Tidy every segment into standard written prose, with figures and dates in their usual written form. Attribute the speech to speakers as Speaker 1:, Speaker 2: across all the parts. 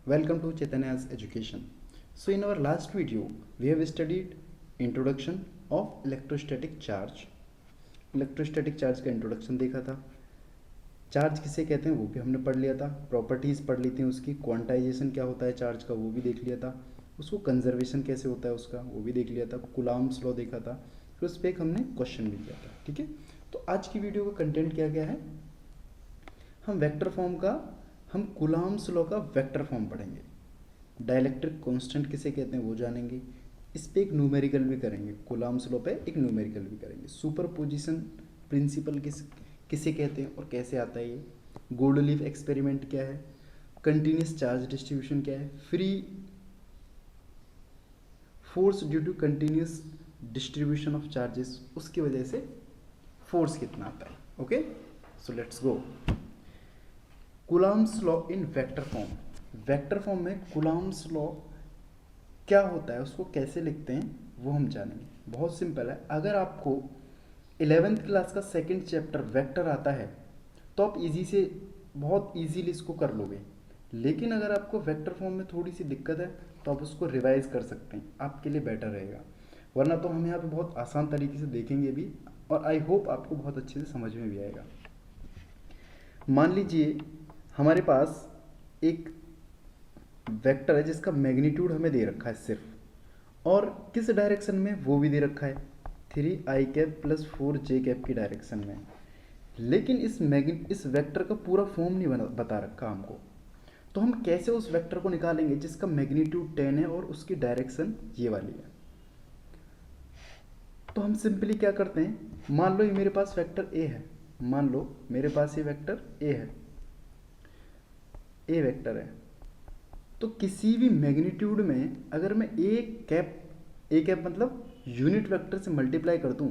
Speaker 1: Welcome to Chaitanya's Education. So in our last video, we have studied introduction of electrostatic charge. Electrostatic charge का introduction देखा था. Charge किसे कहते हैं वो भी हमने पढ़ लिया था. प्रॉपर्टीज़ पढ़ ली थी उसकी. क्वांटाइजेशन क्या होता है चार्ज का वो भी देख लिया था. उसको कंजर्वेशन कैसे होता है उसका वो भी देख लिया था. कुलाम्ब्स लॉ देखा था. फिर उस पर एक हमने क्वेश्चन भी किया था. ठीक है. तो आज की वीडियो का कंटेंट क्या है, हम वेक्टर फॉर्म का, हम कुलाम्ब्स लॉ का वेक्टर फॉर्म पढ़ेंगे. डाइलेक्ट्रिक कांस्टेंट किसे कहते हैं वो जानेंगे. इस पे एक न्यूमेरिकल भी करेंगे. कुलाम्ब्स लॉ पे एक न्यूमेरिकल भी करेंगे. सुपरपोजिशन प्रिंसिपल किसे कहते हैं और कैसे आता है ये. गोल्डलीफ एक्सपेरिमेंट क्या है. कंटिन्यूस चार्ज डिस्ट्रीब्यूशन क्या है. Free force due to continuous distribution of charges, उसकी वजह से फोर्स कितना आता है. Okay, so let's go. Coulomb's law in vector form. Vector form में कुलाम्ब्स लॉ क्या होता है, उसको कैसे लिखते हैं वो हम जानेंगे. बहुत सिंपल है. अगर आपको 11th क्लास का सेकंड चैप्टर वेक्टर आता है तो आप इजी से बहुत इजीली इसको कर लोगे. लेकिन अगर आपको वेक्टर फॉर्म में थोड़ी सी दिक्कत है तो आप उसको रिवाइज कर सकते हैं, आपके लिए बेटर रहेगा. वरना तो हम यहाँ पे बहुत आसान तरीके से देखेंगे भी, और आई होप आपको बहुत अच्छे से समझ में भी आएगा. मान लीजिए हमारे पास एक वेक्टर है जिसका मैग्नीट्यूड हमें दे रखा है सिर्फ, और किस डायरेक्शन में वो भी दे रखा है 3i प्लस 4j की डायरेक्शन में. लेकिन इस वेक्टर का पूरा फॉर्म नहीं बता रखा हमको. तो हम कैसे उस वेक्टर को निकालेंगे जिसका मैग्नीट्यूड 10 है और उसकी डायरेक्शन ये वाली है. तो हम सिंपली क्या करते हैं, मान लो ये मेरे पास वेक्टर ए है. मान लो मेरे पास ये वेक्टर ए है, ए वेक्टर है. तो किसी भी मैग्नीट्यूड में अगर मैं ए कैप मतलब यूनिट वेक्टर से मल्टीप्लाई कर दूं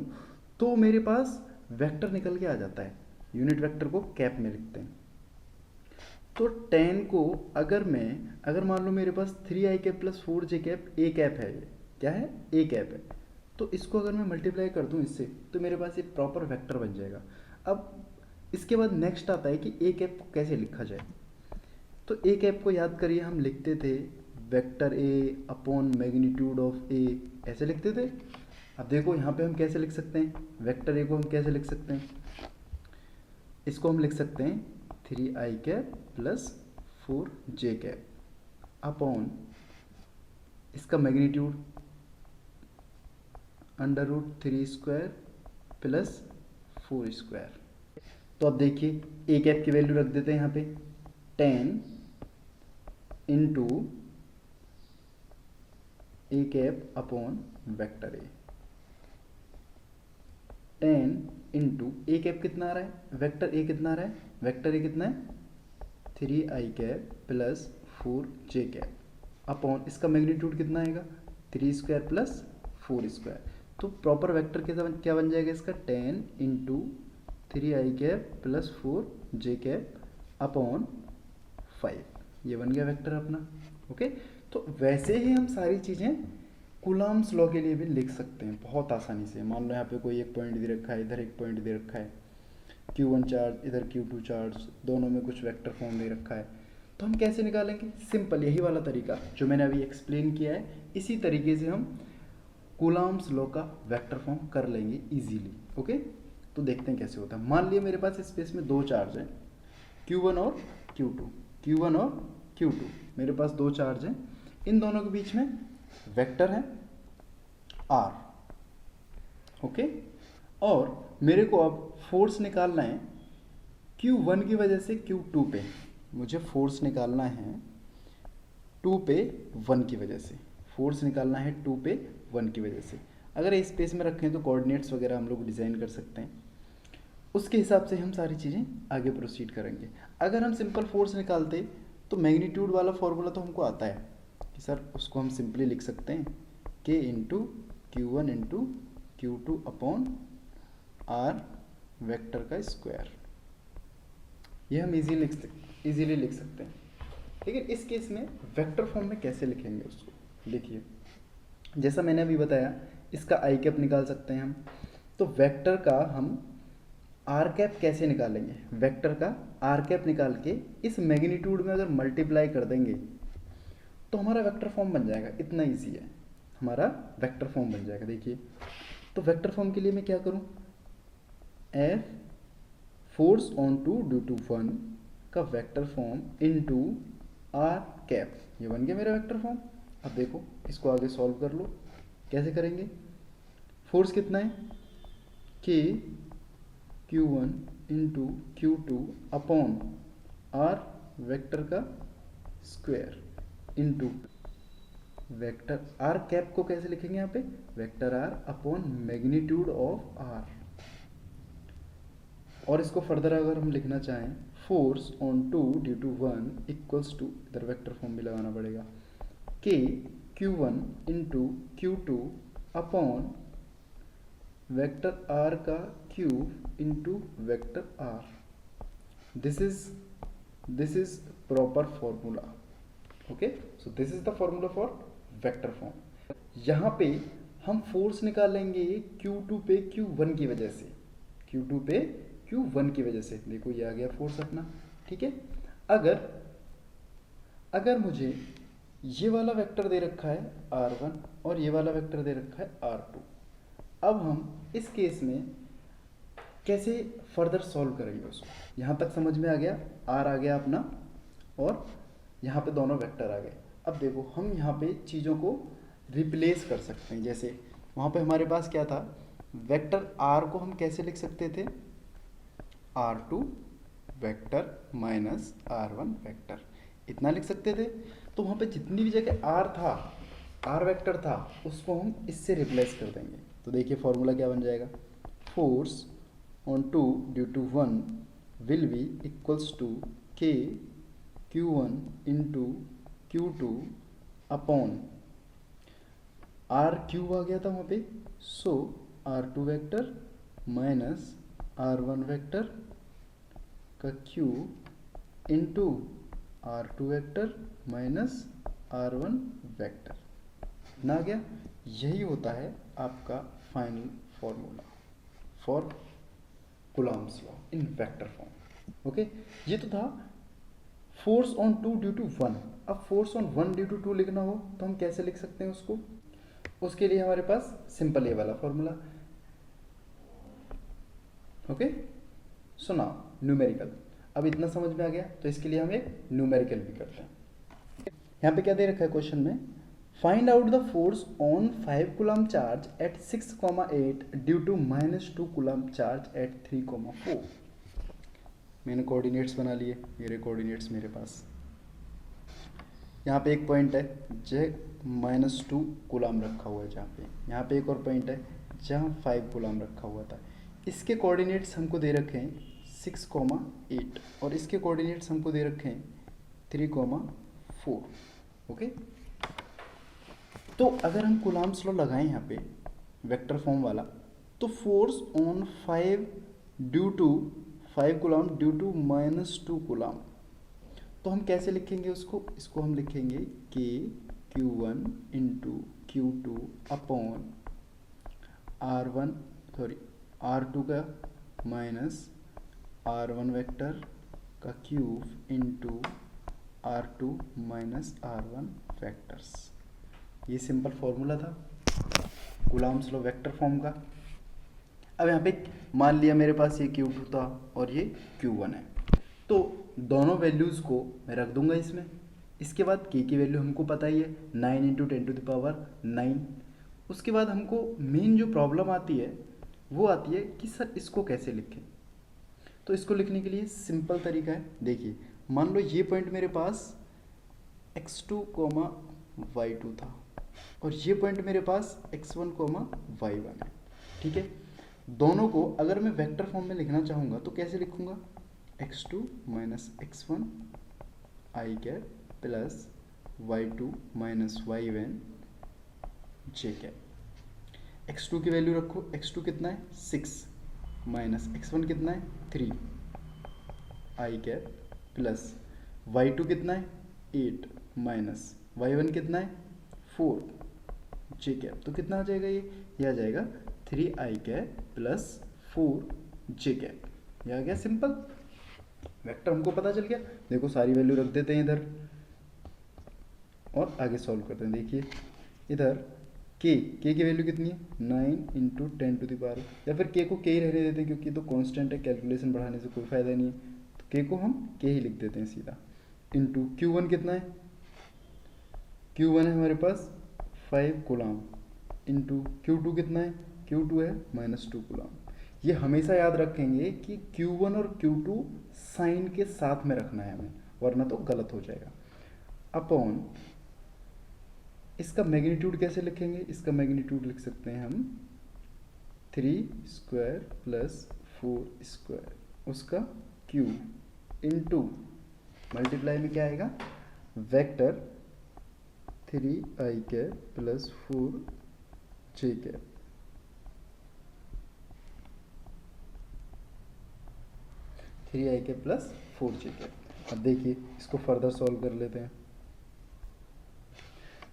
Speaker 1: तो मेरे पास वेक्टर निकल के आ जाता है. यूनिट वेक्टर को कैप में लिखते हैं. तो 10 को अगर मान लो मेरे पास 3i plus 4j A cap है, ये क्या है, ए कैप है. तो इसको अगर मैं मल्टीप्लाई कर दूं इससे तो मेरे पास ये प्रॉपर वेक्टर बन जाएगा. अब इसके बाद नेक्स्ट आता है कि ए कैप को कैसे लिखा जाए. तो ए कैप को याद करिए, हम लिखते थे vector A upon magnitude of A, ऐसे लिखते थे. अब देखो यहाँ पे हम कैसे लिख सकते हैं वेक्टर ए को. हम कैसे लिख सकते हैं, इसको हम लिख सकते हैं 3i प्लस 4j अपॉन इसका मैग्नीट्यूड √3² प्लस 4². तो अब देखिए ए कैप की वैल्यू रख देते हैं यहाँ पे 10 into A cap upon vector A. 10 into A cap कितना आ रहा है, वेक्टर ए कितना आ रहा है, वेक्टर ए कितना है 3i प्लस 4j अपॉन इसका मैग्नीट्यूड कितना आएगा 3² प्लस 4². तो प्रॉपर वेक्टर क्या बन जाएगा इसका 10 into 3i plus 4j upon 5. ये बन गया वेक्टर अपना. ओके, तो वैसे ही हम सारी चीज़ें कुलाम्ब्स लॉ के लिए भी लिख सकते हैं बहुत आसानी से. मान लो यहाँ पे कोई एक पॉइंट दे रखा है, इधर एक पॉइंट दे रखा है, Q1 चार्ज इधर Q2 चार्ज, दोनों में कुछ वेक्टर फॉर्म दे रखा है. तो हम कैसे निकालेंगे, सिंपल यही वाला तरीका जो मैंने अभी एक्सप्लेन किया है, इसी तरीके से हम कुलाम्ब्स लॉ का वेक्टर फॉर्म कर लेंगे इजीली. ओके, तो देखते हैं कैसे होता है. मान लिया मेरे पास स्पेस में दो चार्ज हैं Q1 और Q2 मेरे पास दो चार्ज हैं. इन दोनों के बीच में वेक्टर है R. ओके, और मेरे को अब फोर्स निकालना है Q1 की वजह से Q2 पे. मुझे फोर्स निकालना है 2 पे 1 की वजह से. फोर्स निकालना है 2 पे 1 की वजह से. अगर इस स्पेस में रखें तो कोऑर्डिनेट्स वगैरह हम लोग डिज़ाइन कर सकते हैं. उसके हिसाब से हम सारी चीज़ें आगे प्रोसीड करेंगे. अगर हम सिंपल फोर्स निकालते तो मैग्नीट्यूड वाला फॉर्मूला तो हमको आता है कि सर उसको हम सिंपली लिख सकते हैं K into Q1 into Q2 upon R vector का स्क्वायर. ये हम इजीली लिख सकते हैं. लेकिन इस केस में वेक्टर फॉर्म में कैसे लिखेंगे उसको देखिए. जैसा मैंने अभी बताया इसका आई कैप निकाल सकते हैं हम. तो वेक्टर का हम आर कैप कैसे निकालेंगे, वेक्टर का आर कैप निकाल के इस मैग्नीट्यूड में अगर मल्टीप्लाई कर देंगे तो हमारा वेक्टर फॉर्म बन जाएगा, इतना ईजी है, हमारा वेक्टर फॉर्म बन जाएगा। देखिए तो वेक्टर फॉर्म के लिए मैं क्या करूं, F force on two due to 1 का vector form into R cap, ये बन गया मेरा वेक्टर फॉर्म। अब देखो इसको आगे सॉल्व कर लो, कैसे करेंगे, फोर्स कितना है, k Q1 into Q2 upon R vector का square into vector R cap को कैसे लिखेंगे यहाँ पे, vector R upon magnitude of R. और इसको फर्दर अगर हम लिखना चाहें, force on 2 due to 1 equals to, इधर वेक्टर फॉर्म भी लगाना पड़ेगा, k Q1 into Q2 upon vector R का cube into vector R. This is proper formula. Okay, so this is the formula for vector form. यहाँ पे हम force निकालेंगे Q2 पे Q1 की वजह से, Q2 पे Q1 की वजह से। देखो ये आ गया फोर्स अपना, ठीक है। अगर मुझे ये वाला वेक्टर दे रखा है R1 और ये वाला वेक्टर दे रखा है R2, अब हम इस केस में कैसे फर्दर सॉल्व करेंगे उसको, यहाँ तक समझ में आ गया, R आ गया अपना और यहाँ पे दोनों वेक्टर आ गए। अब देखो हम यहाँ पे चीज़ों को रिप्लेस कर सकते हैं। जैसे वहाँ पे हमारे पास क्या था, वेक्टर R को हम कैसे लिख सकते थे, R2 vector minus R1 vector, इतना लिख सकते थे। तो वहाँ पे जितनी भी जगह R था, R वेक्टर था, उसको हम इससे रिप्लेस कर देंगे। तो देखिए फॉर्मूला क्या बन जाएगा, force on 2 due to 1 will be equals to k Q1 into Q2 upon R cube आ गया था वहाँ पे, सो R2 vector minus R1 vector का cube into R2 vector minus R1 vector, ना गया। यही होता है आपका final formula for Coulomb's law in vector form. Okay, ये तो था फोर्स ऑन 2 ड्यू टू 1। अब फोर्स ऑन 1 ड्यू टू 2 लिखना हो तो हम कैसे लिख सकते हैं उसको, उसके लिए हमारे पास सिंपल ये वाला formula. Okay, so now numerical, अब इतना समझ में आ गया तो इसके लिए हम एक न्यूमेरिकल भी करते हैं। यहाँ पे क्या दे रखा है क्वेश्चन में, find out the force on 5 coulomb charge at 6,8 due to -2 coulomb charge at 3,4। मैंने कोऑर्डिनेट्स बना लिए, ये रहे कोऑर्डिनेट्स मेरे पास। यहाँ पे एक पॉइंट है जहाँ -2 कूलम रखा हुआ है, जहाँ पे यहाँ पे एक और पॉइंट है जहाँ 5 कूलम रखा हुआ था। इसके कोऑर्डिनेट्स हमको दे रखे हैं 6,8 और इसके कोऑर्डिनेट्स हमको दे रखे हैं 3,4। ओके, तो अगर हम कूलम्स लॉ लगाएं यहाँ पे वेक्टर फॉर्म वाला, तो force on 5 coulomb due to -2 coulomb, तो हम कैसे लिखेंगे उसको, इसको हम लिखेंगे के Q1 into Q2 upon R2 का माइनस R1 वेक्टर का cube into R2 minus R1 vectors. ये सिंपल फॉर्मूला था कूलॉम्स लॉ वेक्टर फॉर्म का। अब यहाँ पे मान लिया मेरे पास ये Q2 था और ये Q1 है, तो दोनों वैल्यूज़ को मैं रख दूंगा इसमें। इसके बाद K की वैल्यू हमको पता ही है 9 इंटू 10⁹। उसके बाद हमको मेन जो प्रॉब्लम आती है वो आती है कि सर इसको कैसे लिखें। तो इसको लिखने के लिए सिंपल तरीका है, देखिए मान लो ये पॉइंट मेरे पास x2, y2 था और ये पॉइंट मेरे पास x1, y1 है, ठीक है। दोनों को अगर मैं वेक्टर फॉर्म में लिखना चाहूँगा तो कैसे लिखूँगा, x2 minus x1 i cap plus y2 minus y1 j cap. x2 की वैल्यू रखो, x2 कितना है 6 माइनस x1 कितना है 3 आई कैप प्लस y2 कितना है 8 माइनस y1 कितना है 4 जे कैप। तो कितना आ जाएगा ये आ जाएगा 3 आई कैप प्लस 4 जे कैप। ये आ गया सिंपल, वेक्टर हमको पता चल गया। देखो सारी वैल्यू रख देते हैं इधर, और आगे सॉल्व करते हैं। देखिए इधर के की वैल्यू कितनी है 9 इंटू 10⁻, या फिर के को के ही रहने देते हैं क्योंकि तो कांस्टेंट है, कैलकुलेशन बढ़ाने से कोई फ़ायदा नहीं है, तो के को हम के ही लिख देते हैं सीधा। इंटू Q1 कितना है, Q1 है हमारे पास 5 कूलम, इंटू Q2 कितना है, Q2 है -2 कूलम। ये हमेशा याद रखेंगे कि Q1 और Q2 साइन के साथ में रखना है हमें, वरना तो गलत हो जाएगा। अपॉन इसका मैग्नीट्यूड कैसे लिखेंगे, इसका मैग्नीट्यूड लिख सकते हैं हम 3² प्लस 4², उसका Q इंटू मल्टीप्लाई में क्या आएगा, vector 3i plus 4j, 3i plus 4j। अब देखिए इसको फर्दर सॉल्व कर लेते हैं।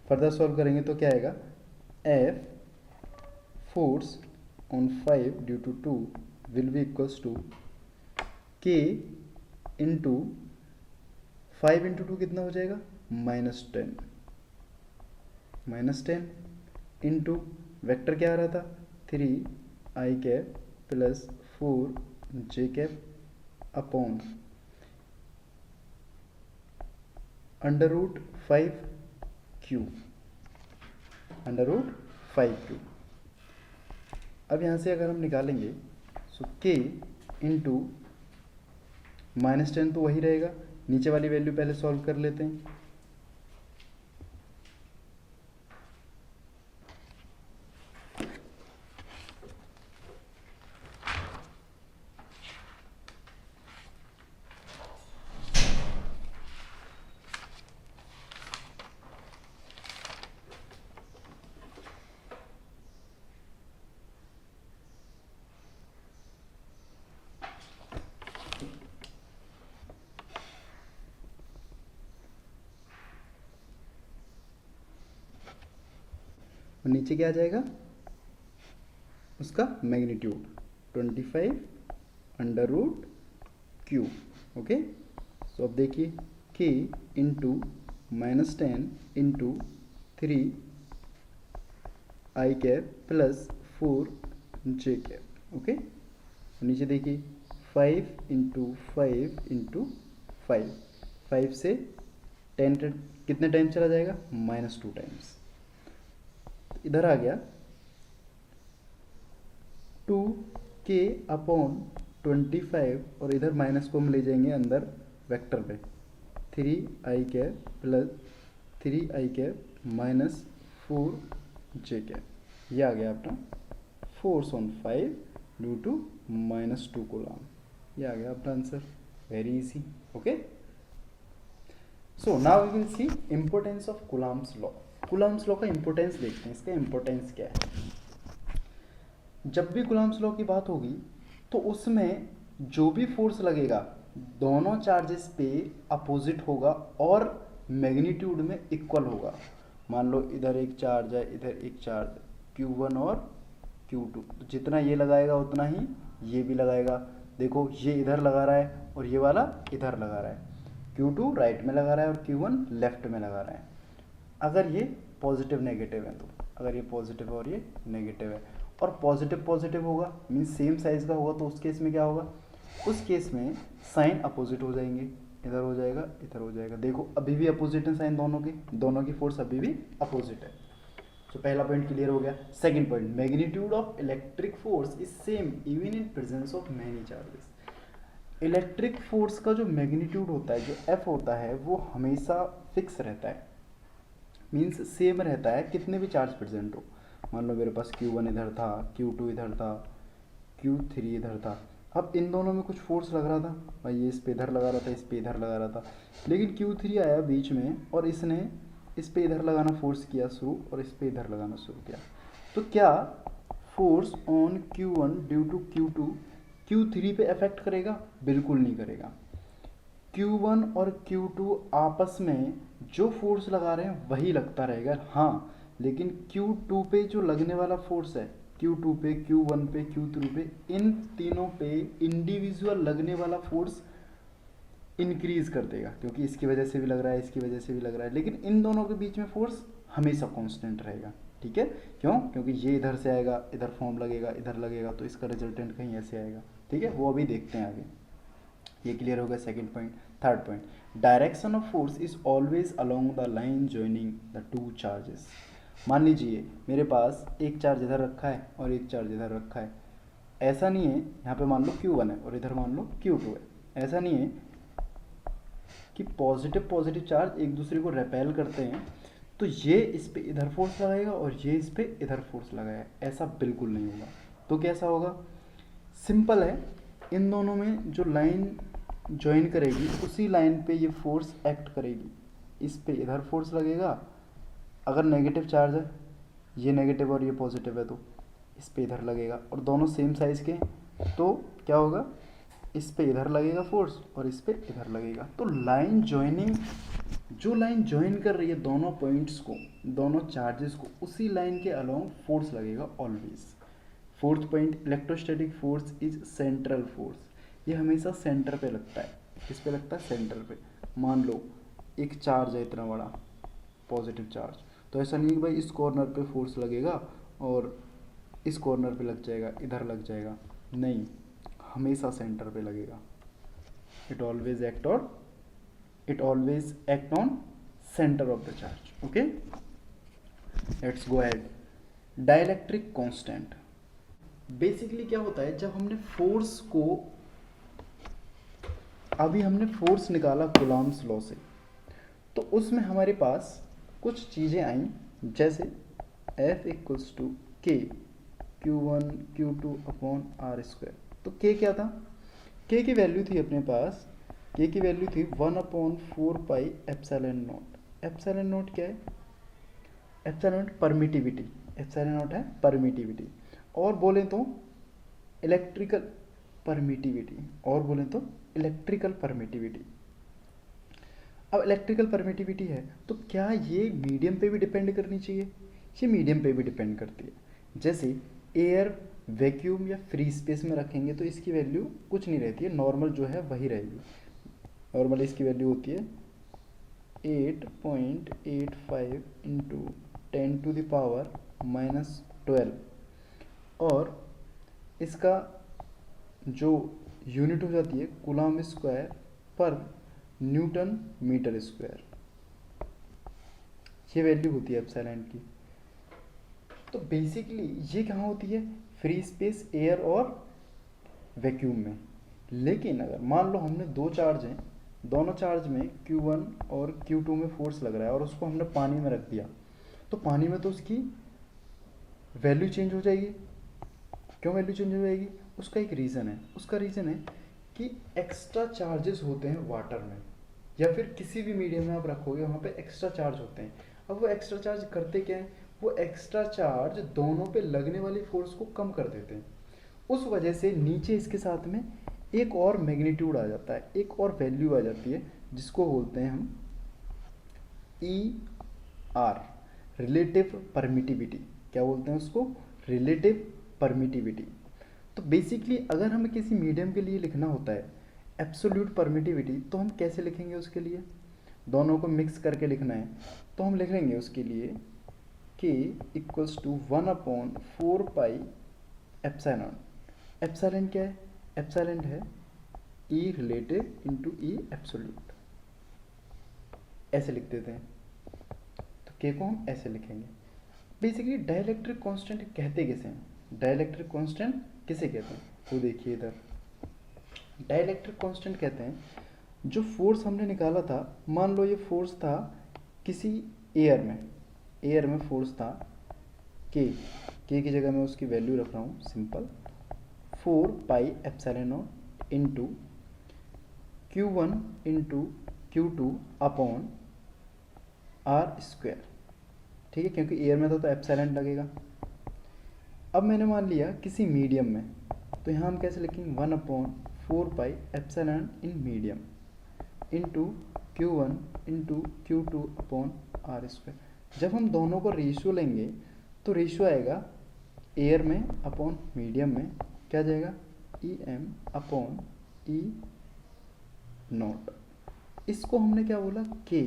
Speaker 1: फर्दर सॉल्व करेंगे तो क्या आएगा, F force on 5 due to 2 will be equals to K into 5 into 2 कितना हो जाएगा -10 इंटू वेक्टर क्या आ रहा था 3i plus 4j upon √5Q, √5Q। अब यहाँ से अगर हम निकालेंगे सो K इंटू -10 तो वही रहेगा, नीचे वाली वैल्यू पहले सॉल्व कर लेते हैं। और नीचे क्या आ जाएगा, उसका मैग्नीट्यूड 25 √Q। ओके, सो अब देखिए K into -10 into 3i plus 4j। Okay, नीचे देखिए 5 इंटू 5 इंटू 5 से 10 कितने टाइम चला जाएगा -2 टाइम्स। इधर आ गया 2K अपॉन 25 और इधर माइनस को हम ले जाएंगे अंदर वेक्टर पे 3i plus 3i minus 4j। ये आ गया अपना force on 5 due to -2 coulomb. ये आ गया अपना answer, very easy. Okay, so now we will see importance of coulomb's law. Coulomb's law का इम्पोर्टेंस देखते हैं, इसका इम्पोर्टेंस क्या है। जब भी कूलम्स लॉ की बात होगी तो उसमें जो भी फोर्स लगेगा दोनों चार्जेस पे अपोजिट होगा और मैग्नीट्यूड में इक्वल होगा। मान लो इधर एक चार्ज है, इधर एक चार्ज है Q1 और Q2, तो जितना ये लगाएगा उतना ही ये भी लगाएगा। देखो ये इधर लगा रहा है और ये वाला इधर लगा रहा है, Q2 राइट में लगा रहा है और Q1 लेफ्ट में लगा रहा है। अगर ये पॉजिटिव नेगेटिव है, तो अगर ये पॉजिटिव और ये नेगेटिव है और पॉजिटिव पॉजिटिव होगा मीन्स सेम साइज का होगा, तो उस केस में क्या होगा, उस केस में साइन अपोजिट हो जाएंगे, इधर हो जाएगा इधर हो जाएगा। देखो अभी भी अपोजिट है साइन दोनों की फोर्स अभी भी अपोजिट है। तो पहला पॉइंट क्लियर हो गया। Second point, magnitude of electric force is same even in presence of many charges. Electric force का जो मैग्नीट्यूड होता है, जो F होता है, वो हमेशा फिक्स रहता है, मीन्स सेम रहता है कितने भी चार्ज प्रेजेंट हो। मान लो मेरे पास Q1 इधर था, Q2 इधर था, Q3 इधर था। अब इन दोनों में कुछ फोर्स लग रहा था भाई, ये इस पे इधर लगा रहा था, इस पे इधर लगा रहा था, लेकिन Q3 आया बीच में और इसने इस पे इधर लगाना फोर्स किया शुरू और इस पे इधर लगाना शुरू किया। तो क्या force on Q1 due to Q2 Q3 पे अफेक्ट करेगा? बिल्कुल नहीं करेगा। Q1 और Q2 आपस में जो फोर्स लगा रहे हैं वही लगता रहेगा, हाँ, लेकिन Q2 पे जो लगने वाला फोर्स है, Q2 पे, Q1 पे, Q3 पे, इन तीनों पे इंडिविजुअल लगने वाला फोर्स इंक्रीज कर देगा, क्योंकि इसकी वजह से भी लग रहा है, इसकी वजह से भी लग रहा है, लेकिन इन दोनों के बीच में फोर्स हमेशा कांस्टेंट रहेगा। ठीक है, क्यों? क्योंकि ये इधर से आएगा, इधर फॉर्म लगेगा, इधर लगेगा, तो इसका रिजल्टेंट कहीं ऐसे आएगा। ठीक है, वो अभी देखते हैं आगे। ये क्लियर हो गया second point. Third point, direction of force is always along the line joining the two charges. मान लीजिए मेरे पास एक चार्ज इधर रखा है और एक चार्ज इधर रखा है। ऐसा नहीं है, यहाँ पे मान लो Q1 है और इधर मान लो Q2 है। ऐसा नहीं है कि पॉजिटिव पॉजिटिव चार्ज एक दूसरे को रेपेल करते हैं, तो ये इस पे इधर फोर्स लगाएगा और ये इस पे इधर फोर्स लगाएगा, ऐसा बिल्कुल नहीं होगा। तो कैसा होगा? सिंपल है, इन दोनों में जो लाइन ज्वाइन करेगी उसी लाइन पे ये फोर्स एक्ट करेगी। इस पे इधर फोर्स लगेगा, अगर नेगेटिव चार्ज है, ये नेगेटिव और ये पॉजिटिव है, तो इस पे इधर लगेगा, और दोनों सेम साइज़ के, तो क्या होगा? इस पे इधर लगेगा फोर्स और इस पे इधर लगेगा। तो लाइन ज्वाइनिंग, जो लाइन ज्वाइन कर रही है दोनों पॉइंट्स को, दोनों चार्जेस को, उसी लाइन के अलोंग फोर्स लगेगा always. Fourth point, electrostatic force is central force. ये हमेशा सेंटर पे लगता है। किस पे लगता है? सेंटर पे। मान लो एक चार्ज है इतना बड़ा, पॉजिटिव चार्ज, तो ऐसा नहीं कि भाई इस कॉर्नर पे फोर्स लगेगा और इस कॉर्नर पे लग जाएगा, इधर लग जाएगा, नहीं, हमेशा सेंटर पे लगेगा। It always act on centre of the charge. Okay, let's go ahead. Dielectric constant, basically क्या होता है, जब हमने फोर्स को, अभी हमने फोर्स निकाला कूलॉम्स लॉ से, तो उसमें हमारे पास कुछ चीज़ें आई, जैसे F equals to K Q1 Q2 upon R square. तो K क्या था? K की वैल्यू थी अपने पास, K की वैल्यू थी 1/4 pi epsilon not. Epsilon not क्या है? Epsilon not permittivity, epsilon not है परमिटिविटी, और बोले तो इलेक्ट्रिकल परमिटिविटी, और बोले तो इलेक्ट्रिकल परमिटिविटी। अब इलेक्ट्रिकल परमिटिविटी है, तो क्या ये मीडियम पे भी डिपेंड करनी चाहिए? ये मीडियम पे भी डिपेंड करती है। जैसे एयर, वैक्यूम या फ्री स्पेस में रखेंगे तो इसकी वैल्यू कुछ नहीं रहती है, नॉर्मल जो है वही रहेगी। नॉर्मल इसकी वैल्यू होती है 8.85 इंटू 10⁻⁻12, और इसका जो यूनिट हो जाती है कूलॉम स्क्वायर पर न्यूटन मीटर स्क्वायर, ये वैल्यू होती है एप्सिलॉन की। तो बेसिकली ये कहाँ होती है? फ्री स्पेस, एयर और वैक्यूम में। लेकिन अगर मान लो हमने दो चार्ज हैं, दोनों चार्ज में Q1 और Q2 में फोर्स लग रहा है और उसको हमने पानी में रख दिया, तो पानी में तो उसकी वैल्यू चेंज हो जाएगी। क्यों वैल्यू चेंज हो जाएगी? उसका एक रीज़न है। उसका रीज़न है कि एक्स्ट्रा चार्जेस होते हैं वाटर में, या फिर किसी भी मीडियम में आप रखोगे वहाँ पे एक्स्ट्रा चार्ज होते हैं। अब वो एक्स्ट्रा चार्ज करते क्या है? वो एक्स्ट्रा चार्ज दोनों पे लगने वाली फोर्स को कम कर देते हैं। उस वजह से नीचे इसके साथ में एक और मैग्नीट्यूड आ जाता है, एक और वैल्यू आ जाती है, जिसको बोलते हैं हम ER, रिलेटिव परमिटिविटी। क्या बोलते हैं उसको? Relative permittivity. तो बेसिकली अगर हमें किसी मीडियम के लिए लिखना होता है एब्सोल्यूट परमिटिविटी, तो हम कैसे लिखेंगे? उसके लिए दोनों को मिक्स करके लिखना है, तो हम लिखेंगे उसके लिए K equals to 1/4 pi epsilon. Epsilon क्या है? एप्सिलॉन है E relative into E absolute, ऐसे लिख देते हैं। तो K को हम ऐसे लिखेंगे। बेसिकली डाइलेक्ट्रिक कांस्टेंट कहते किसे हैं? डाइलेक्ट्रिक कांस्टेंट किसे कहते हैं? तो देखिए इधर, डाइलेक्ट्रिक कांस्टेंट कहते हैं जो फोर्स हमने निकाला था, मान लो ये फोर्स था किसी एयर में फोर्स था K की जगह मैं उसकी वैल्यू रख रहा हूँ simple 4 pi epsilon not into Q1 into Q2 upon R square. ठीक है, क्योंकि एयर में था तो एप्सिलॉन लगेगा। अब मैंने मान लिया किसी मीडियम में, तो यहाँ हम कैसे लिखेंगे? 1/4 pi epsilon in medium into Q1 into Q2 upon R square. जब हम दोनों को रेशियो लेंगे तो रेशियो आएगा एयर में अपॉन मीडियम में, क्या जाएगा? EM upon E not. इसको हमने क्या बोला के,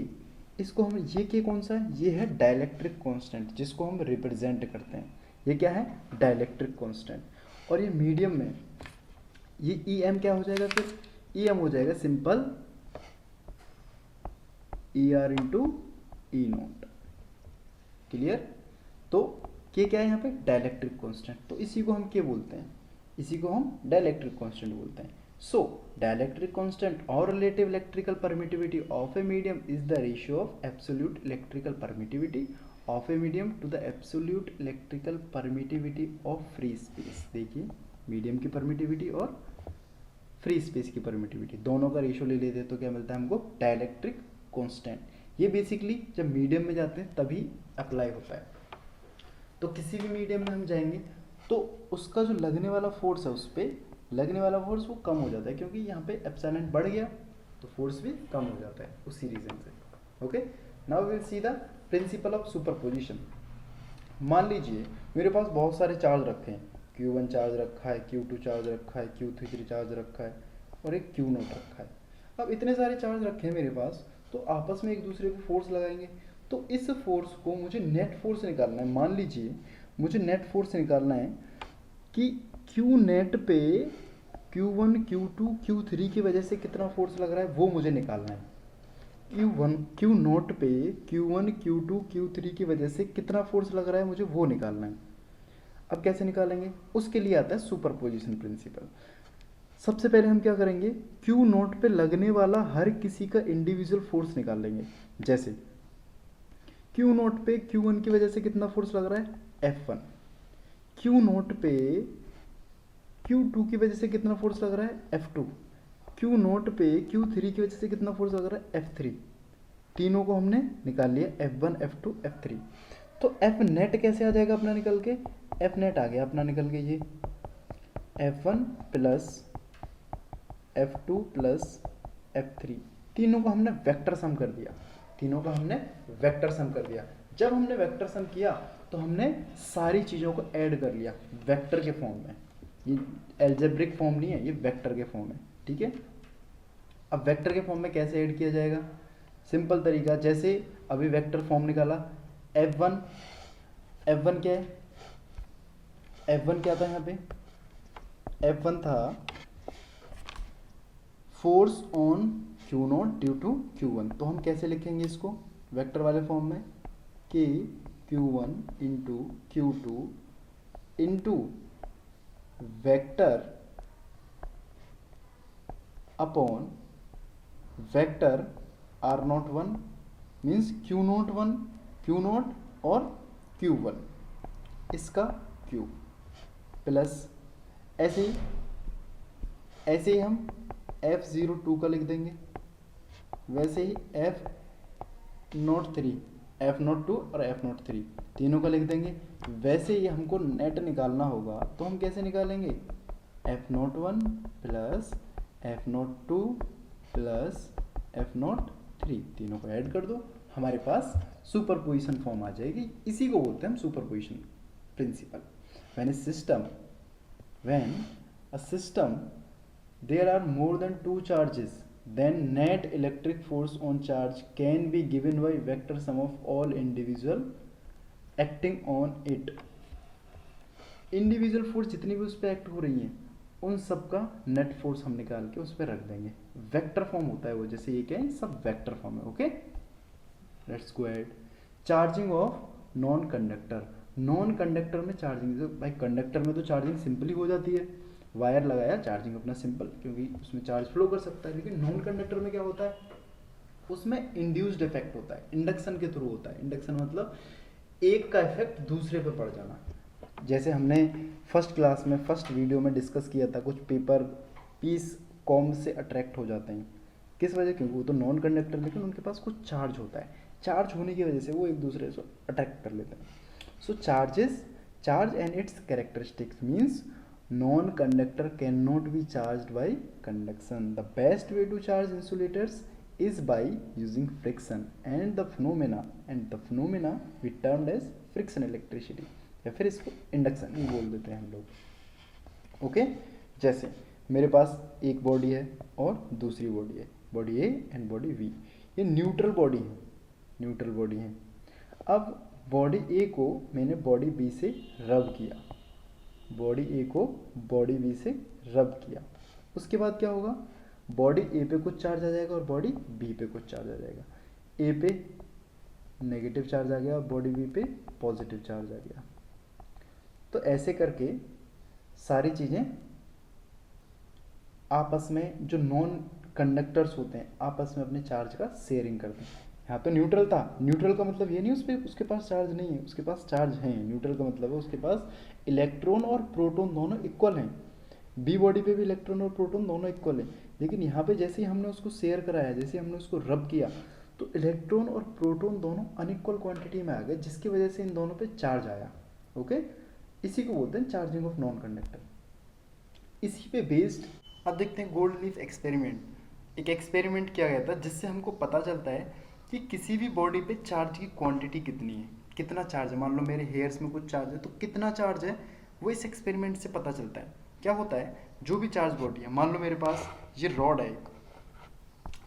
Speaker 1: इसको हम ये के कौन सा है, ये है डाइलेक्ट्रिक कांस्टेंट जिसको हम रिप्रेजेंट करते हैं, ये क्या है डाइलेक्ट्रिक कांस्टेंट। और ये मीडियम में ये ई एम क्या हो जाएगा, फिर ई एम हो जाएगा सिंपल ई आर इंटू ई नोट। क्लियर। तो के क्या है यहाँ पे डाइलेक्ट्रिक कांस्टेंट, तो इसी को हम क्या बोलते हैं, इसी को हम डाइलेक्ट्रिक कांस्टेंट बोलते हैं। सो डाइलेक्ट्रिक कांस्टेंट और relative electrical permittivity of a medium is the ratio of absolute electrical permittivity of a medium to the absolute electrical permittivity of free space. देखिए मीडियम की परमिटिविटी और free space की permittivity दोनों का ratio ले लेते तो क्या मिलता है हमको डाइलेक्ट्रिक कांस्टेंट। ये बेसिकली जब मीडियम में जाते हैं तभी अप्लाई होता है। तो किसी भी मीडियम में हम जाएंगे तो उसका जो लगने वाला फोर्स है, उस पर लगने वाला फोर्स वो कम हो जाता है, क्योंकि यहाँ पे एप्सिलॉन बढ़ गया तो फोर्स भी कम हो जाता है उसी रीजन से। Okay, now will see the principle of superposition. मान लीजिए मेरे पास बहुत सारे चार्ज रखे हैं, Q1 चार्ज रखा है, Q2 चार्ज रखा है, Q3 चार्ज रखा है और एक Q नोट रखा है। अब इतने सारे चार्ज रखे हैं मेरे पास, तो आपस में एक दूसरे को फोर्स लगाएंगे, तो इस फोर्स को मुझे नेट फोर्स निकालना है। मान लीजिए मुझे नेट फोर्स निकालना है कि Q नेट पे Q1 Q2 Q3 की वजह से कितना फोर्स लग रहा है वो मुझे निकालना है। Q नोट पे Q1 Q2 Q3 की वजह से कितना फोर्स लग रहा है मुझे वो निकालना है। अब कैसे निकालेंगे, उसके लिए आता है सुपरपोजिशन प्रिंसिपल। सबसे पहले हम क्या करेंगे, Q नोट पे लगने वाला हर किसी का इंडिविजुअल फोर्स निकाल लेंगे। जैसे Q नोट पे Q1 की वजह से कितना फोर्स लग रहा है F1, Q नोट पे Q2 की वजह से कितना फोर्स लग रहा है F2, Q नोट पे Q3 की वजह से कितना फोर्स लग रहा है F3। तीनों को हमने निकाल लिया F1 F2 F3। तो F नेट कैसे आ जाएगा अपना निकल के, F नेट आ गया अपना निकल के ये F1 plus F2 plus F3। तीनों को हमने वेक्टर सम कर दिया, तीनों का हमने वेक्टर सम कर दिया। जब हमने वेक्टर सम किया तो हमने सारी चीज़ों को ऐड कर लिया वेक्टर के फॉर्म में। ये एल्जेब्रिक फॉर्म नहीं है, ये वेक्टर के फॉर्म है, ठीक है। अब वेक्टर के फॉर्म में कैसे ऐड किया जाएगा, सिंपल तरीका, जैसे अभी वेक्टर फॉर्म निकाला F1, F1 क्या है, F1 क्या था यहाँ पे, F1 था force on Q naught due to Q1। तो हम कैसे लिखेंगे इसको वेक्टर वाले फॉर्म में, कि Q1 into Q2 into vector upon vector R01 means Q note 1 Q note और Q1 इसका Q प्लस ऐसे ही हम F02 का लिख देंगे, वैसे ही F03 F02 और F03 तीनों का लिख देंगे। वैसे ही हमको नेट निकालना होगा तो हम कैसे निकालेंगे, F01 plus F02 plus F03 तीनों को ऐड कर दो, हमारे पास सुपरपोजिशन फॉर्म आ जाएगी। इसी को बोलते हैं हम superposition principle. when a system there are more than two charges, then net electric force on charge can be given by vector sum of all individual acting on it। Individual force जितनी भी उस पर act हो रही हैं उन सब का नेट फोर्स हम निकाल के उस पर रख देंगे। वेक्टर फॉर्म होता है वो, जैसे ये क्या है सब वेक्टर फॉर्म है। Okay, let's go ahead. Charging of non conductor, non conductor में चार्जिंग, भाई कंडक्टर में तो चार्जिंग सिंपली हो जाती है, वायर लगाया चार्जिंग अपना सिंपल, क्योंकि उसमें चार्ज फ्लो कर सकता है। लेकिन नॉन कंडक्टर में क्या होता है, उसमें इंड्यूस्ड इफेक्ट होता है, इंडक्शन के थ्रू होता है। इंडक्शन मतलब एक का इफेक्ट दूसरे पे पड़ जाना। जैसे हमने फर्स्ट क्लास में फर्स्ट वीडियो में डिस्कस किया था, कुछ पेपर पीस कॉम से अट्रैक्ट हो जाते हैं, किस वजह, क्योंकि वो तो नॉन कंडक्टर लेकिन उनके पास कुछ चार्ज होता है, चार्ज होने की वजह से वो एक दूसरे से अट्रैक्ट कर लेते हैं। So charge and its characteristics means non-conductor cannot be charged by conduction. The best way to charge insulators is by using friction and the phenomena we termed as friction electricity, या फिर इसको induction ही बोल देते हैं हम लोग। Okay, जैसे मेरे पास एक बॉडी है और दूसरी बॉडी है, body A and body B. ये न्यूट्रल बॉडी है, न्यूट्रल बॉडी है। अब बॉडी ए को मैंने बॉडी बी से रब किया, बॉडी ए को बॉडी बी से रब किया, उसके बाद क्या होगा, बॉडी ए पे कुछ चार्ज आ जाएगा और बॉडी बी पे कुछ चार्ज आ जाएगा। ए पे नेगेटिव चार्ज आ गया और बॉडी बी पे पॉजिटिव चार्ज आ गया। तो ऐसे करके सारी चीज़ें आपस में, जो नॉन कंडक्टर्स होते हैं आपस में अपने चार्ज का शेयरिंग करते हैं। यहाँ तो न्यूट्रल था, न्यूट्रल का मतलब ये नहीं उसके पास चार्ज नहीं है, उसके पास चार्ज है। न्यूट्रल का मतलब है उसके पास इलेक्ट्रॉन और प्रोटॉन दोनों इक्वल हैं। बी बॉडी पे भी इलेक्ट्रॉन और प्रोटॉन दोनों इक्वल हैं, लेकिन यहाँ पे जैसे ही हमने उसको शेयर कराया, जैसे हमने उसको रब किया, तो इलेक्ट्रॉन और प्रोटॉन दोनों अनइक्वल क्वांटिटी में आ गए, जिसकी वजह से इन दोनों पे चार्ज आया। ओके, इसी को बोलते हैं चार्जिंग ऑफ नॉन कंडक्टर। इसी पे बेस्ड अब देखते हैं गोल्ड लीफ एक्सपेरिमेंट। एक एक्सपेरिमेंट किया गया था जिससे हमको पता चलता है कि किसी भी बॉडी पे चार्ज की क्वांटिटी कितनी है, कितना चार्ज है। मान लो मेरे हेयर्स में कुछ चार्ज है, तो कितना चार्ज है वो इस एक्सपेरिमेंट से पता चलता है। क्या होता है, जो भी चार्ज बॉडी है, मान लो मेरे पास ये रॉड है एक,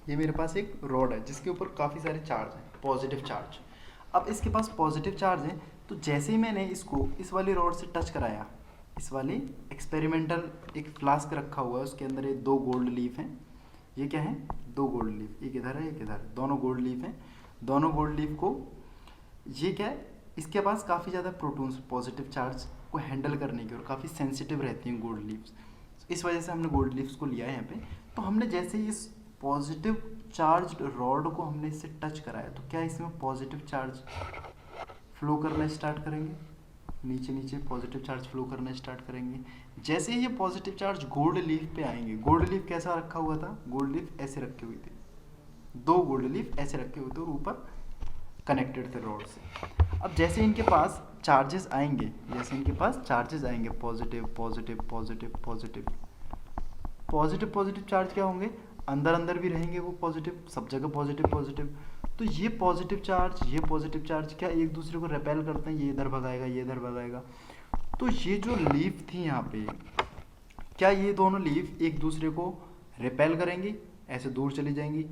Speaker 1: ये मेरे पास एक रॉड है जिसके ऊपर काफ़ी सारे चार्ज हैं, पॉजिटिव चार्ज। अब इसके पास पॉजिटिव चार्ज है, तो जैसे ही मैंने इसको इस वाली रॉड से टच कराया, इस वाली एक्सपेरिमेंटल एक फ्लास्क रखा हुआ है, उसके अंदर ये 2 गोल्ड लीफ हैं। ये क्या है, 2 गोल्ड लीफ, एक इधर है एक इधर, दोनों गोल्ड लीफ हैं। दोनों गोल्ड लीफ को, ये क्या है, इसके पास काफ़ी ज़्यादा प्रोटॉन्स, पॉजिटिव चार्ज को हैंडल करने की, और काफ़ी सेंसिटिव रहती हैं गोल्ड लीव्स। इस वजह से हमने गोल्ड लीव्स को लिया है यहाँ पे। तो हमने जैसे ही इस पॉजिटिव चार्ज रॉड को हमने इससे टच कराया, तो क्या इसमें पॉजिटिव चार्ज फ्लो करना स्टार्ट करेंगे, नीचे नीचे पॉजिटिव चार्ज फ्लो करना स्टार्ट करेंगे। जैसे ही ये पॉजिटिव चार्ज गोल्ड लीफ पे आएंगे, गोल्ड लीफ कैसा रखा हुआ था, गोल्ड लीफ ऐसे रखी हुई थी, 2 गोल्ड लीफ ऐसे रखे हुए थे और ऊपर कनेक्टेड थे रॉड से। अब जैसे इनके पास चार्जेस आएंगे, जैसे इनके पास चार्जेस आएंगे, positive positive positive positive positive positive charge क्या होंगे, अंदर अंदर भी रहेंगे वो पॉजिटिव, सब जगह पॉजिटिव पॉजिटिव। तो ये पॉजिटिव चार्ज क्या एक दूसरे को रिपेल करते हैं, ये इधर भगाएगा ये इधर भगाएगा। तो ये जो लीफ थी यहाँ पे, क्या ये दोनों लीफ एक दूसरे को रिपेल करेंगी, ऐसे दूर चली जाएंगी।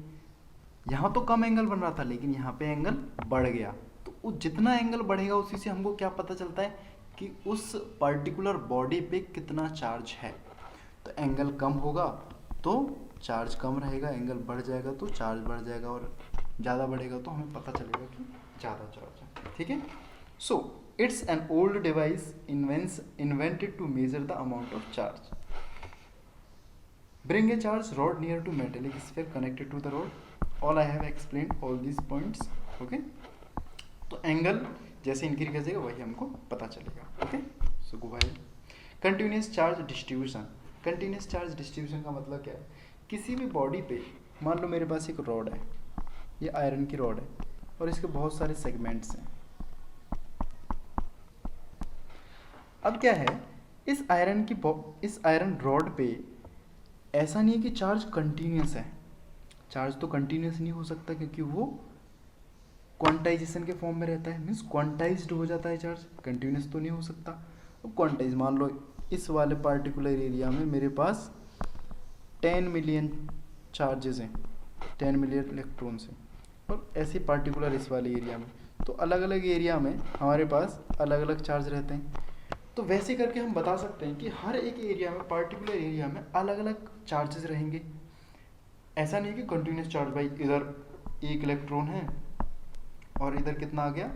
Speaker 1: यहाँ तो कम एंगल बन रहा था, लेकिन यहाँ पे एंगल बढ़ गया। तो जितना एंगल बढ़ेगा उसी से हमको क्या पता चलता है कि उस पर्टिकुलर बॉडी पे कितना चार्ज है। तो एंगल कम होगा तो चार्ज कम रहेगा, एंगल बढ़ जाएगा तो चार्ज बढ़ जाएगा, और ज़्यादा बढ़ेगा तो हमें पता चलेगा कि ज़्यादा चार्ज है। ठीक है, so it's an old device invented to measure the amount of charge. Bring a charge rod near to metallic sphere connected to the rod. All I have explained all these points. Okay. तो angle जैसे increase करेगा वही हमको पता चलेगा। Okay, so go ahead. Continuous charge distribution. Continuous charge distribution का मतलब क्या है, किसी भी बॉडी पे मान लो मेरे पास एक रॉड है, ये आयरन की रॉड है और इसके बहुत सारे सेगमेंट्स हैं। अब क्या है, इस आयरन रॉड पे ऐसा नहीं है कि चार्ज कंटिन्यूस है। चार्ज तो कंटिन्यूस नहीं हो सकता क्योंकि वो क्वांटाइजेशन के फॉर्म में रहता है, मीन्स क्वांटाइज्ड हो जाता है चार्ज, कंटिन्यूस तो नहीं हो सकता। अब क्वांटाइज मान लो इस वाले पार्टिकुलर एरिया में मेरे पास 10 मिलियन चार्जेस हैं, 10 मिलियन इलेक्ट्रॉन्स हैं, और ऐसे पार्टिकुलर इस वाले एरिया में, तो अलग अलग एरिया में हमारे पास अलग अलग चार्ज रहते हैं। तो वैसे करके हम बता सकते हैं कि हर एक एरिया में, पार्टिकुलर एरिया में अलग अलग चार्जेस रहेंगे। ऐसा नहीं कि कंटिन्यूस चार्ज, भाई इधर 1 इलेक्ट्रॉन है और इधर कितना आ गया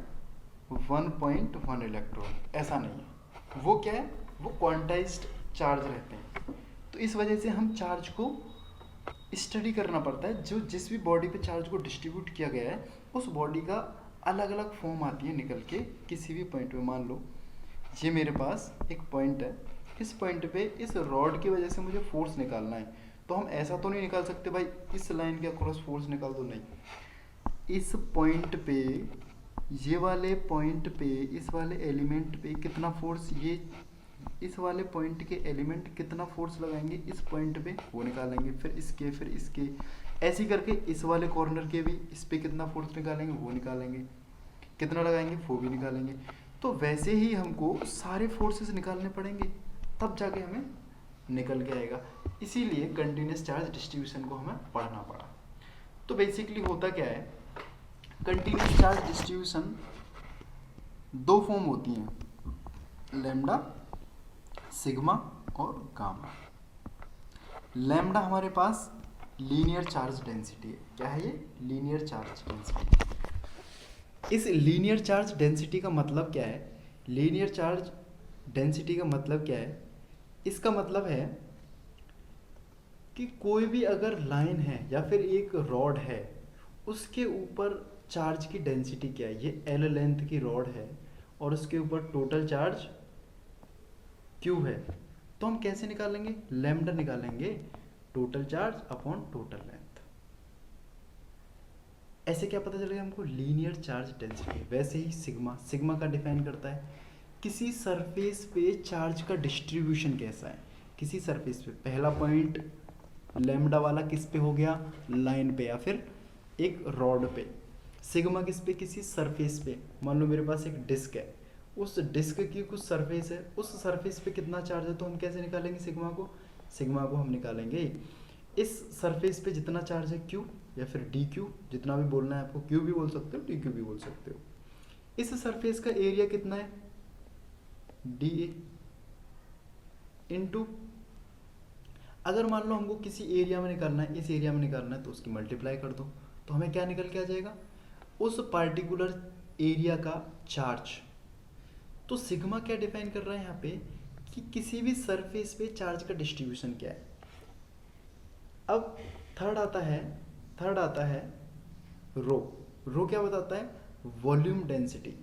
Speaker 1: 1.1 इलेक्ट्रॉन, ऐसा नहीं है। वो क्या है, वो क्वांटाइज्ड चार्ज रहते हैं। तो इस वजह से हम चार्ज को स्टडी करना पड़ता है। जो जिस भी बॉडी पे चार्ज को डिस्ट्रीब्यूट किया गया है उस बॉडी का अलग अलग फॉर्म आती है निकल के किसी भी पॉइंट पे। मान लो ये मेरे पास एक पॉइंट है, इस पॉइंट पे इस रॉड की वजह से मुझे फोर्स निकालना है, तो हम ऐसा तो नहीं निकाल सकते भाई इस लाइन के अक्रॉस फोर्स निकाल दो, नहीं। इस पॉइंट पे, ये वाले पॉइंट पे, इस वाले एलिमेंट पे कितना फोर्स, ये इस वाले पॉइंट के एलिमेंट कितना फोर्स लगाएंगे इस पॉइंट पे, वो निकालेंगे, फिर इसके ऐसे करके इस वाले कॉर्नर के भी इस पे कितना फोर्स निकालेंगे वो निकालेंगे, कितना लगाएंगे वो भी निकालेंगे। तो वैसे ही हमको सारे फोर्सेस निकालने पड़ेंगे, तब जाके हमें निकल के आएगा। इसीलिए कंटिन्यूस चार्ज डिस्ट्रीब्यूशन को हमें पढ़ना पड़ा। तो बेसिकली होता क्या है, कंटिन्यूस चार्ज डिस्ट्रीब्यूशन दो फॉर्म होती हैं, लैम्डा, सिग्मा और गामा। लैम्डा हमारे पास लीनियर चार्ज डेंसिटी है। क्या है ये? Linear charge density. इस लीनियर चार्ज डेंसिटी का मतलब क्या है? लीनियर चार्ज डेंसिटी का मतलब क्या है? इसका मतलब है कि कोई भी अगर लाइन है या फिर एक रॉड है, उसके ऊपर चार्ज की डेंसिटी क्या है? ये एल लेंथ की रॉड है और उसके ऊपर टोटल चार्ज क्यू है, तो हम कैसे निकालेंगे? लैम्डा निकालेंगे, total charge upon total length. ऐसे क्या पता चलेगा हमको? Linear charge density. वैसे ही सिग्मा, सिग्मा का डिफाइन करता है किसी सरफेस पे चार्ज का डिस्ट्रीब्यूशन कैसा है। किसी सरफेस पे पहला पॉइंट लैम्डा वाला किस पे हो गया? लाइन पे या फिर एक रॉड पे। सिग्मा किस पे? किसी सरफेस पे। मान लो मेरे पास एक डिस्क है, उस डिस्क की कुछ सरफेस है, उस सरफेस पे कितना चार्ज है, तो हम कैसे निकालेंगे सिग्मा को? सिग्मा को हम निकालेंगे इस सरफेस पे जितना चार्ज है क्यू या फिर डी क्यू, जितना भी बोलना है आपको, क्यू भी बोल सकते हो, डी क्यू भी बोल सकते हो। इस सरफेस का एरिया कितना है? डी ए इंटू, अगर मान लो हमको किसी एरिया में निकालना है, इस एरिया में निकालना है, तो उसकी मल्टीप्लाई कर दो, तो हमें क्या निकल के आ जाएगा? उस पार्टिकुलर एरिया का चार्ज। तो सिग्मा क्या डिफाइन कर रहा है यहाँ पे कि किसी भी सरफेस पे चार्ज का डिस्ट्रीब्यूशन क्या है। अब थर्ड आता है रो। रो क्या बताता है? Volume density.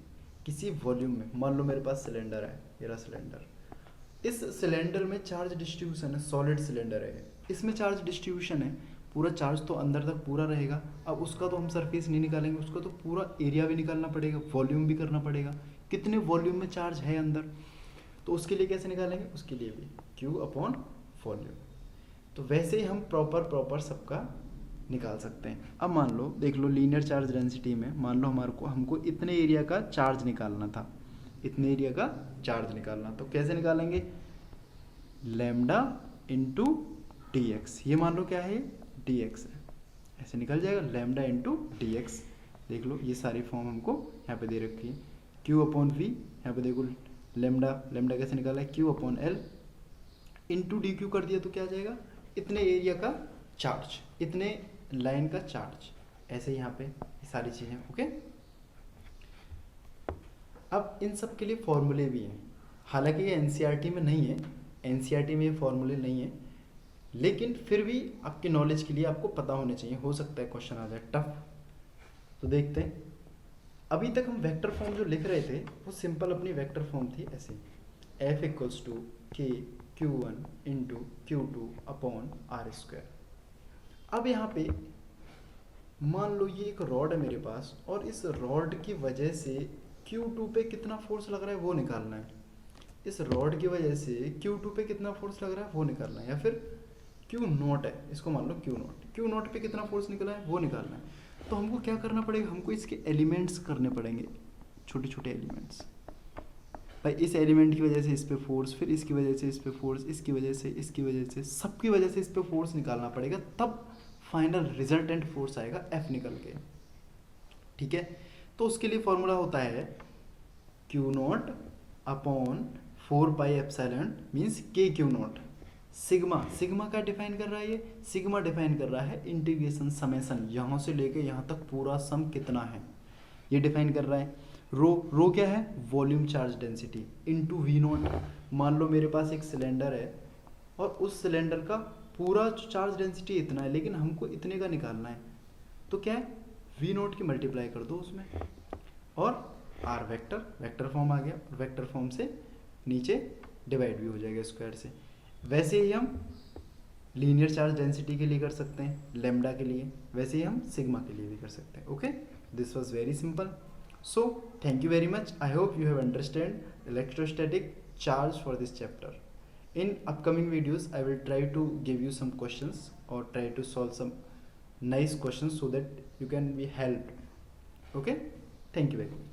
Speaker 1: किसी वॉल्यूम में, मान लो मेरे पास सिलेंडर है, मेरा सिलेंडर, इस सिलेंडर में चार्ज डिस्ट्रीब्यूशन है, सॉलिड सिलेंडर है, इसमें चार्ज डिस्ट्रीब्यूशन है, पूरा चार्ज तो अंदर तक पूरा रहेगा। अब उसका तो हम सरफेस नहीं निकालेंगे, उसका तो पूरा एरिया भी निकालना पड़ेगा, वॉल्यूम भी करना पड़ेगा, कितने वॉल्यूम में चार्ज है अंदर। तो उसके लिए कैसे निकालेंगे? उसके लिए भी Q अपॉन वॉल्यूम। तो वैसे ही हम प्रॉपर सबका निकाल सकते हैं। अब मान लो, देख लो, लीनियर चार्ज डेंसिटी में मान लो हमको इतने एरिया का चार्ज निकालना था, इतने एरिया का चार्ज निकालना, तो कैसे निकालेंगे? Lambda into D x. ये मान लो क्या है? डी एक्स है, ऐसे निकल जाएगा, लैम्डा इंटू डी एक्स। देख लो ये सारी फॉर्म हमको यहाँ पे दे रखी है। Q अपॉन वी, यहाँ पे देखो लैम्डा कैसे निकाला है? Q upon L into D Q कर दिया, तो क्या आ जाएगा? इतने एरिया का चार्ज, इतने लाइन का चार्ज। ऐसे यहाँ पे ये सारी चीज़ें। ओके, अब इन सब के लिए फॉर्मूले भी हैं, हालांकि ये एनसीईआरटी में नहीं है, एनसीईआरटी में ये फॉर्मूले नहीं है, लेकिन फिर भी आपके नॉलेज के लिए आपको पता होने चाहिए, हो सकता है क्वेश्चन आ जाए टफ। तो देखते हैं, अभी तक हम वेक्टर फॉर्म जो लिख रहे थे वो सिंपल अपनी वेक्टर फॉर्म थी ऐसे, F equals to k Q1 into Q2 upon are square. अब यहाँ पे मान लो ये एक रॉड है मेरे पास, और इस रॉड की वजह से Q2 पे कितना फोर्स लग रहा है वो निकालना है। इस रॉड की वजह से Q2 पे कितना फोर्स लग रहा है वो निकालना है, या फिर Q नॉट है, इसको मान लो Q नॉट पे कितना फोर्स निकला है वो निकालना है। तो हमको क्या करना पड़ेगा? हमको इसके एलिमेंट्स करने पड़ेंगे, छोटे छोटे एलिमेंट्स। भाई इस एलिमेंट की वजह से इस पे फोर्स, फिर इसकी वजह से इस पे फोर्स, इसकी वजह से सबकी वजह से इस पे फोर्स निकालना पड़ेगा, तब फाइनल रिजल्टेंट फोर्स आएगा F निकल के। ठीक है, तो उसके लिए फॉर्मूला होता है Q not upon 4 pi epsilon means Q not. Sigma का डिफाइन कर रहा है, ये सिग्मा डिफाइन कर रहा है इंटीग्रेशन समेसन, यहाँ से लेके यहाँ तक पूरा सम कितना है ये डिफाइन कर रहा है। रो क्या है? Volume charge density into V naught. मान लो मेरे पास एक सिलेंडर है और उस सिलेंडर का पूरा चार्ज डेंसिटी इतना है, लेकिन हमको इतने का निकालना है, तो क्या है? वी नॉट की मल्टीप्लाई कर दो उसमें, और आर वेक्टर फॉर्म आ गया, वेक्टर फॉर्म से नीचे डिवाइड भी हो जाएगा स्क्वायर से। वैसे ही हम लीनियर चार्ज डेंसिटी के लिए कर सकते हैं, लैम्डा के लिए, वैसे ही हम सिग्मा के लिए भी कर सकते हैं। Okay, this was very simple. So thank you very much, I hope you have understand electrostatic charge for this chapter. In upcoming videos I will try to give you some questions or try to solve some nice questions so that you can be helped. Okay, thank you very much.